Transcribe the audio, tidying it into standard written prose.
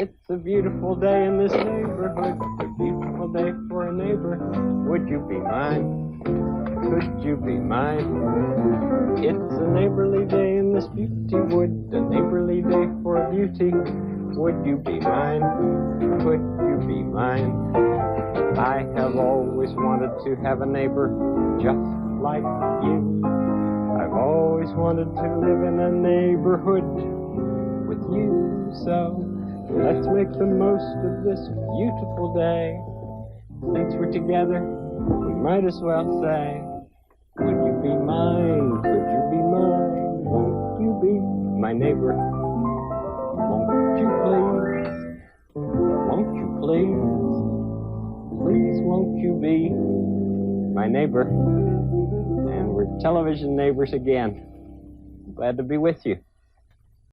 It's a beautiful day in this neighborhood, a beautiful day for a neighbor. Would you be mine? Could you be mine? It's a neighborly day in this beauty wood, a neighborly day for a beauty. Would you be mine? Could you be mine? I have always wanted to have a neighbor just like you. I've always wanted to live in a neighborhood with you, so let's make the most of this beautiful day. Since we're together, we might as well say, would you be mine? Could you be mine? Won't you be my neighbor? Won't you please? Won't you please? Please won't you be my neighbor? And we're television neighbors again. Glad to be with you.